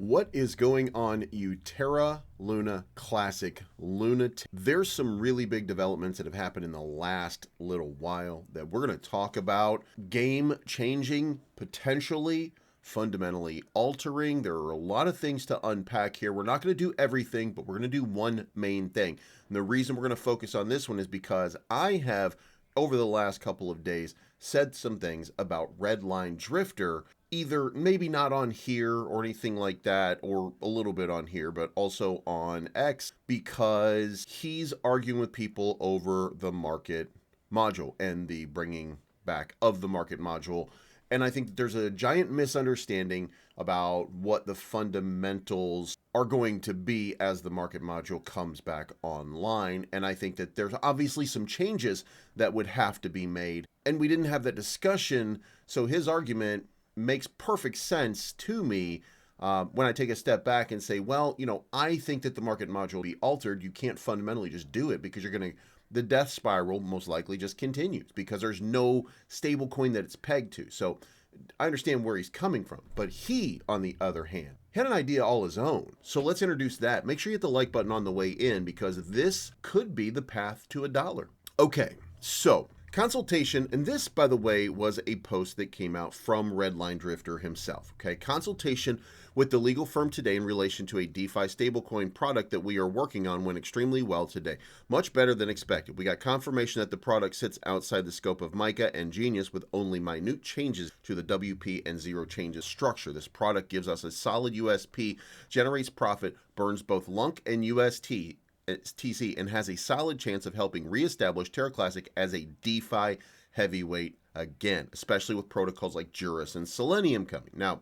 What is going on, you Terra Luna Classic lunatic? There's some really big developments that have happened in the last little while that we're going to talk about. Game changing, potentially, fundamentally altering. There are a lot of things to unpack here. We're not going to do everything, but we're going to do one main thing. And the reason we're going to focus on this one is because I have, over the last couple of days, said some things about Redlinedrifter, either maybe not on here or anything like that, or a little bit on here, but also on X, because he's arguing with people over the market module and the bringing back of the market module. And I think that there's a giant misunderstanding about what the fundamentals are going to be as the market module comes back online. And I think that there's obviously some changes that would have to be made. And we didn't have that discussion, so his argument makes perfect sense to me when I take a step back and say, well, you know, I think that the market module will be altered. You can't fundamentally just do it because you're going to, the death spiral most likely just continues because there's no stable coin that it's pegged to. So I understand where he's coming from, but he, on the other hand, had an idea all his own. So let's introduce that. Make sure you hit the like button on the way in because this could be the path to $1. Okay, so consultation, and this, by the way, was a post that came out from Redlinedrifter himself, okay? Consultation with the legal firm today in relation to a DeFi stablecoin product that we are working on went extremely well today. Much better than expected. We got confirmation that the product sits outside the scope of MiCA and Genius with only minute changes to the WP and zero changes structure. This product gives us a solid USP, generates profit, burns both LUNC and TC, and has a solid chance of helping reestablish Terra Classic as a DeFi heavyweight again, especially with protocols like Juris and Selenium coming. Now,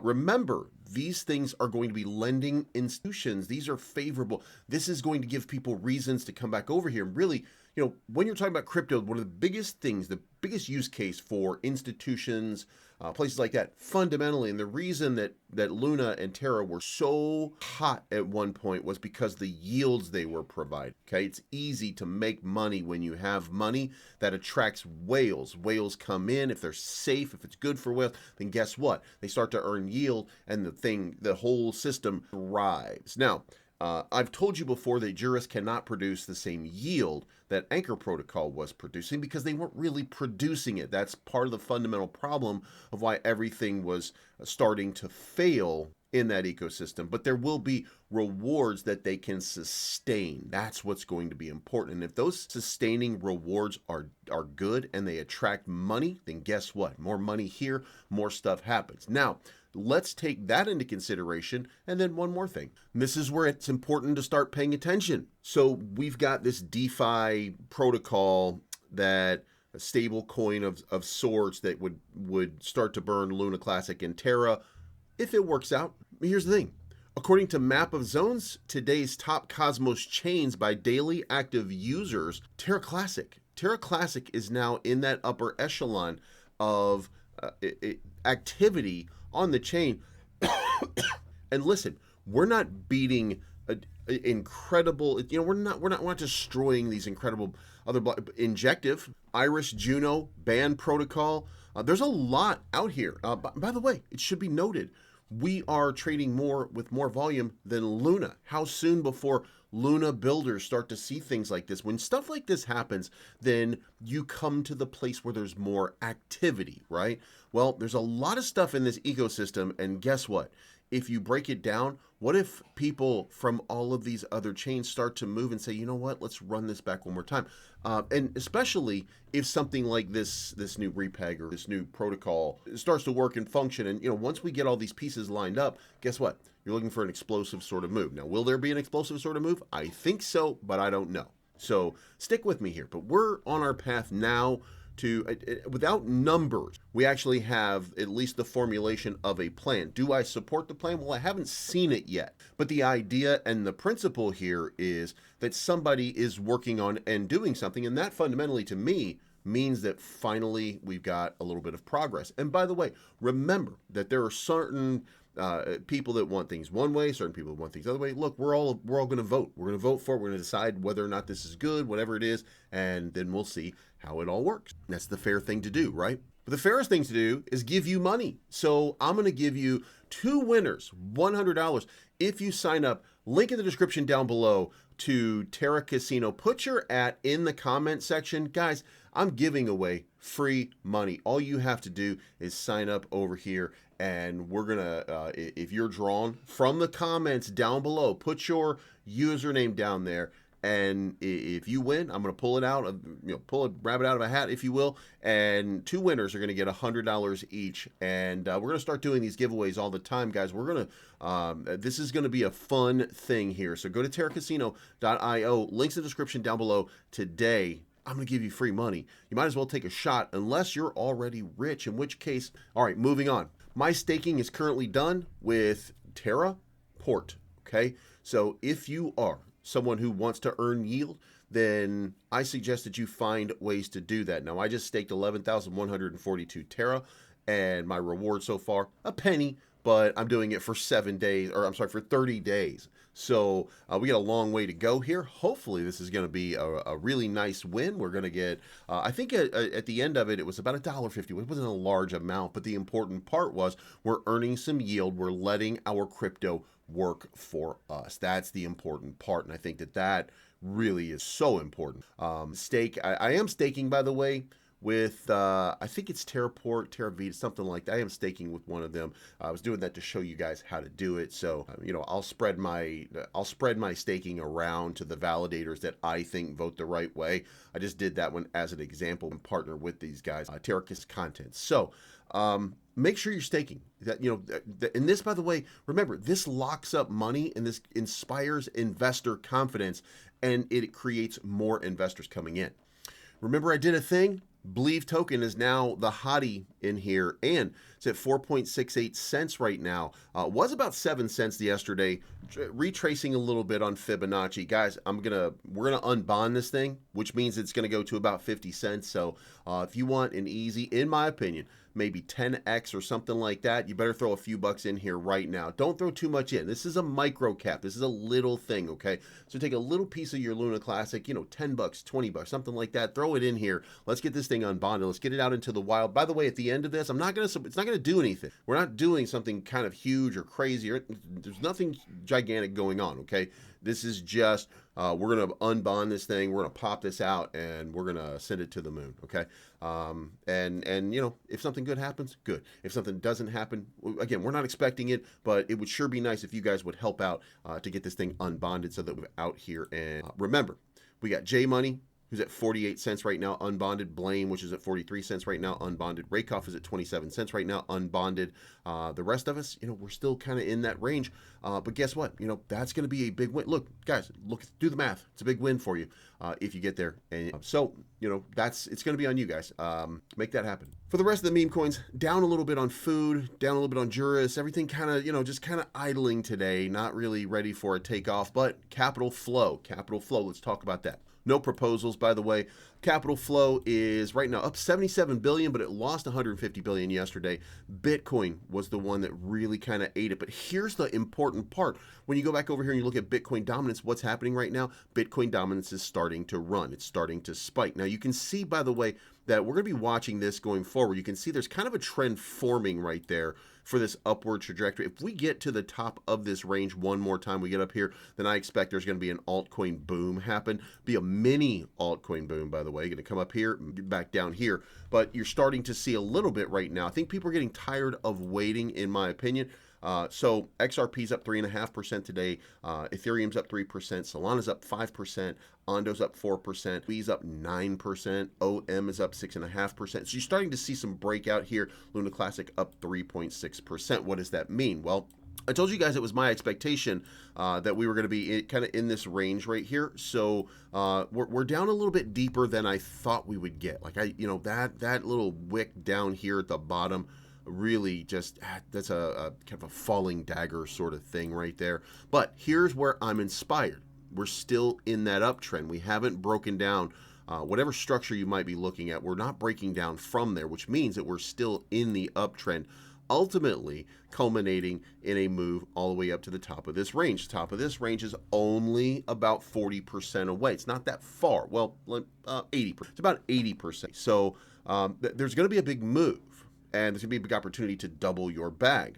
remember, these things are going to be lending institutions. These are favorable. This is going to give people reasons to come back over here. And really, you know, when you're talking about crypto, one of the biggest things, the biggest use case for institutions, places like that, fundamentally, and the reason that Luna and Terra were so hot at one point was because the yields they were providing. Okay, it's easy to make money when you have money that attracts whales. Whales come in, if they're safe, if it's good for whales, then guess what? They start to earn yield, and the whole system thrives. Now, I've told you before that Juris cannot produce the same yield that Anchor Protocol was producing because they weren't really producing it. That's part of the fundamental problem of why everything was starting to fail in that ecosystem. But there will be rewards that they can sustain. That's what's going to be important. And if those sustaining rewards are good and they attract money, then guess what? More money here, more stuff happens. Now, let's take that into consideration. And then one more thing. This is where it's important to start paying attention. So we've got this DeFi protocol, that a stable coin of sorts that would start to burn Luna Classic and Terra if it works out. Here's the thing. According to Map of Zones, today's top Cosmos chains by daily active users, Terra Classic is now in that upper echelon of activity on the chain. And listen, we're not beating incredible, you know, we're not destroying these incredible other Injective, Iris, Juno, Band Protocol. There's a lot out here. By the way, it should be noted, we are trading more with more volume than Luna. How soon before Luna builders start to see things like this? When stuff like this happens, then you come to the place where there's more activity, right? Well, there's a lot of stuff in this ecosystem, and guess what? If you break it down, what if people from all of these other chains start to move and say, you know what, let's run this back one more time? And especially if something like this new repeg or this new protocol starts to work and function, and you know, once we get all these pieces lined up, guess what? You're looking for an explosive sort of move. Now, will there be an explosive sort of move? I think so, but I don't know. So stick with me here. But we're on our path now to, without numbers, we actually have at least the formulation of a plan. Do I support the plan? Well, I haven't seen it yet. But the idea and the principle here is that somebody is working on and doing something, and that fundamentally to me means that finally we've got a little bit of progress. And by the way, remember that there are certain people that want things one way, certain people that want things the other way. Look, we're all going to vote. We're going to vote for it. We're going to decide whether or not this is good, whatever it is, and then we'll see how it all works. That's the fair thing to do, right? But the fairest thing to do is give you money. So I'm going to give you 2 winners, $100 if you sign up. Link in the description down below to TerraCasino. Put your @ in the comment section. Guys, I'm giving away free money. All you have to do is sign up over here, and we're gonna, if you're drawn from the comments down below, put your username down there. And if you win, I'm going to pull it out of, pull a rabbit out of a hat, if you will. And 2 winners are going to get $100 each. And we're going to start doing these giveaways all the time, guys. We're going to, this is going to be a fun thing here. So go to TerraCasino.io. Links in the description down below today. I'm going to give you free money. You might as well take a shot unless you're already rich, in which case, all right, moving on. My staking is currently done with Terra Port. Okay. So if you are someone who wants to earn yield, then I suggest that you find ways to do that. Now, I just staked 11,142 Terra, and my reward so far, a penny, but I'm doing it for 7 days, or I'm sorry, for 30 days. So we got a long way to go here. Hopefully this is going to be a really nice win. We're going to get, I think at the end of it, it was about $1.50. It wasn't a large amount, but the important part was we're earning some yield. We're letting our crypto work for us. That's the important part, and I think that really is so important. I am staking, by the way, with I think it's Terraport, TerraVita, something like that. I am staking with one of them. I was doing that to show you guys how to do it. So I'll spread my staking around to the validators that I think vote the right way. I just did that one as an example and partner with these guys, TerraCasino content. So make sure you're staking. That and this, by the way, remember, this locks up money and this inspires investor confidence, and it creates more investors coming in. Remember, I did a thing. Believe token is now the hottie in here, and it's at 4.68 cents right now. Was about 7 cents yesterday. Retracing a little bit on Fibonacci, guys. We're gonna unbond this thing, which means it's gonna go to about 50 cents. So if you want an easy, in my opinion, maybe 10x or something like that, you better throw a few bucks in here right now. Don't throw too much in. This is a micro cap. This is a little thing, okay? So take a little piece of your Luna Classic, 10 bucks, 20 bucks, something like that. Throw it in here. Let's get this thing unbonded. Let's get it out into the wild. By the way, at the end of this, it's not gonna do anything. We're not doing something kind of huge or crazy. There's nothing gigantic going on, okay? This is just, we're going to unbond this thing. We're going to pop this out, and we're going to send it to the moon, okay? And if something good happens, good. If something doesn't happen, again, we're not expecting it, but it would sure be nice if you guys would help out to get this thing unbonded so that we're out here. And remember, we got J Money, who's at 48 cents right now, unbonded. Blame, which is at 43 cents right now, unbonded. Rakoff is at 27 cents right now, unbonded. The rest of us, we're still kind of in that range. But guess what? That's going to be a big win. Look, guys, do the math. It's a big win for you if you get there. And so, it's going to be on you guys. Make that happen. For the rest of the meme coins, down a little bit on food, down a little bit on Juris, everything kind of, just kind of idling today, not really ready for a takeoff, but capital flow, let's talk about that. No proposals, by the way. Capital flow is right now up 77 billion, but it lost 150 billion yesterday. Bitcoin was the one that really kind of ate it. But here's the important part. When you go back over here and you look at Bitcoin dominance, what's happening right now? Bitcoin dominance is starting to run. It's starting to spike. Now, you can see, by the way, that we're going to be watching this going forward. You can see there's kind of a trend forming right there for this upward trajectory. If we get to the top of this range one more time, we get up here, then I expect there's going to be an altcoin boom happen. Be a mini altcoin boom, by the way. Going to come up here, back down here. But you're starting to see a little bit right now. I think people are getting tired of waiting, in my opinion. So XRP's up 3.5% today. Ethereum's up 3%. Solana's up 5%. Ondo's up 4%. We's up 9%. OM is up 6.5%. So you're starting to see some breakout here. Luna Classic up 3.6%. What does that mean? Well, I told you guys it was my expectation that we were going to be kind of in this range right here. So we're down a little bit deeper than I thought we would get. Like that little wick down here at the bottom, really just, that's a kind of a falling dagger sort of thing right there. But here's where I'm inspired. We're still in that uptrend. We haven't broken down whatever structure you might be looking at. We're not breaking down from there, which means that we're still in the uptrend ultimately culminating in a move all the way up to the top of this range. The top of this range is only about 40% away. It's not that far. Well, 80%. It's about 80%. So there's going to be a big move, and there's going to be a big opportunity to double your bag.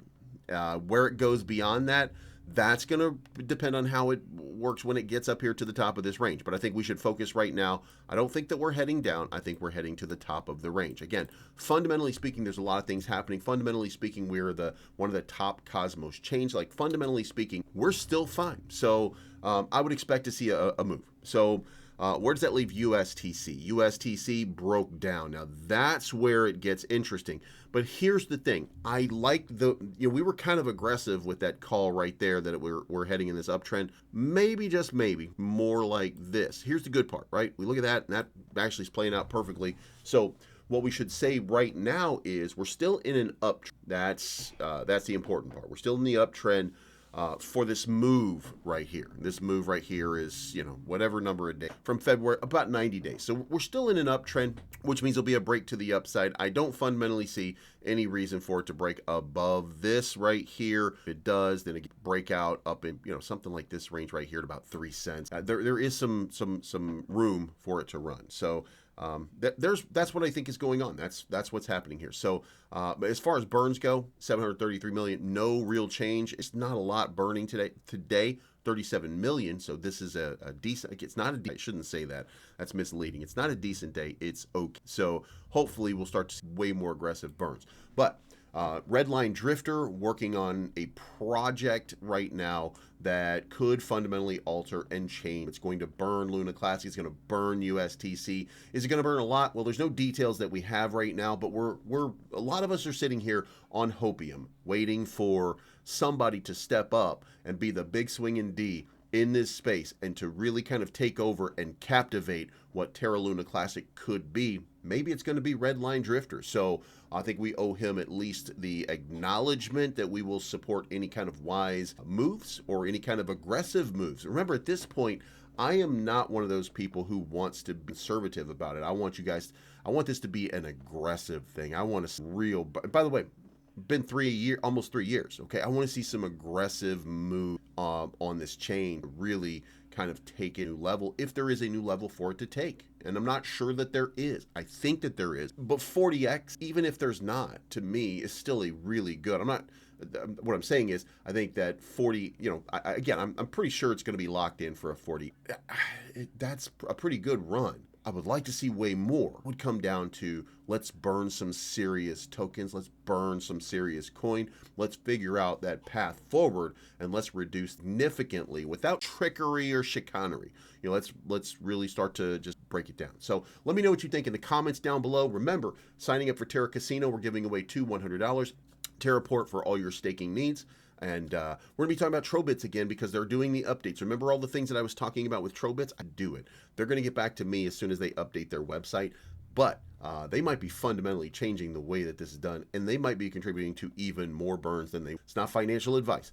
Where it goes beyond that, that's going to depend on how it works when it gets up here to the top of this range. But I think we should focus right now. I don't think that we're heading down. I think we're heading to the top of the range. Again, fundamentally speaking, there's a lot of things happening. Fundamentally speaking, we're one of the top Cosmos chains. Like, fundamentally speaking, we're still fine. So I would expect to see a move. So where does that leave USTC? USTC broke down. Now that's where it gets interesting. But here's the thing. I like we were kind of aggressive with that call right there that we're heading in this uptrend. Maybe, just maybe, more like this. Here's the good part, right? We look at that, and that actually is playing out perfectly. So what we should say right now is we're still in an uptrend. That's the important part. We're still in the uptrend. For this move right here. This move right here is, whatever number of days from February, about 90 days. So we're still in an uptrend, which means there'll be a break to the upside. I don't fundamentally see any reason for it to break above this right here. If it does, then it break out up in, something like this range right here at about 3 cents. There is some room for it to run. So that's what I think is going on. That's what's happening here. So as far as burns go, 733 million, no real change. It's not a lot burning today. 37 million. So this is a decent. It's not I shouldn't say that. That's misleading. It's not a decent day. It's okay. So hopefully we'll start to see way more aggressive burns. But Redlinedrifter working on a project right now that could fundamentally alter and change. It's going to burn Luna Classic. It's going to burn USTC. Is it going to burn a lot? Well, there's no details that we have right now, but we're a lot of us are sitting here on hopium, waiting for somebody to step up and be the big swinging D in this space and to really kind of take over and captivate what Terra Luna Classic could be. Maybe it's going to be Redlinedrifter. So I think we owe him at least the acknowledgement that we will support any kind of wise moves or any kind of aggressive moves. Remember, at this point, I am not one of those people who wants to be conservative about it. I want this to be an aggressive thing. I want to real, by the way, been almost 3 years. Okay. I want to see some aggressive move on this chain, really kind of take a new level, if there is a new level for it to take. And I'm not sure that there is. I think that there is, but 40x, even if there's not, to me is still a really good. What I'm saying is, I think that 40, I'm pretty sure it's going to be locked in for a 40. That's a pretty good run. I would like to see way more. It would come down to, let's burn some serious tokens. Let's burn some serious coin. Let's figure out that path forward, and let's reduce significantly without trickery or chicanery. Let's really start to just break it down. So let me know what you think in the comments down below. Remember, signing up for TerraCasino, we're giving away two $100 Terraport for all your staking needs. And we're going to be talking about Trobits again because they're doing the updates. Remember all the things that I was talking about with Trobits? I do it. They're going to get back to me as soon as they update their website. But they might be fundamentally changing the way that this is done, and they might be contributing to even more burns than they. It's not financial advice.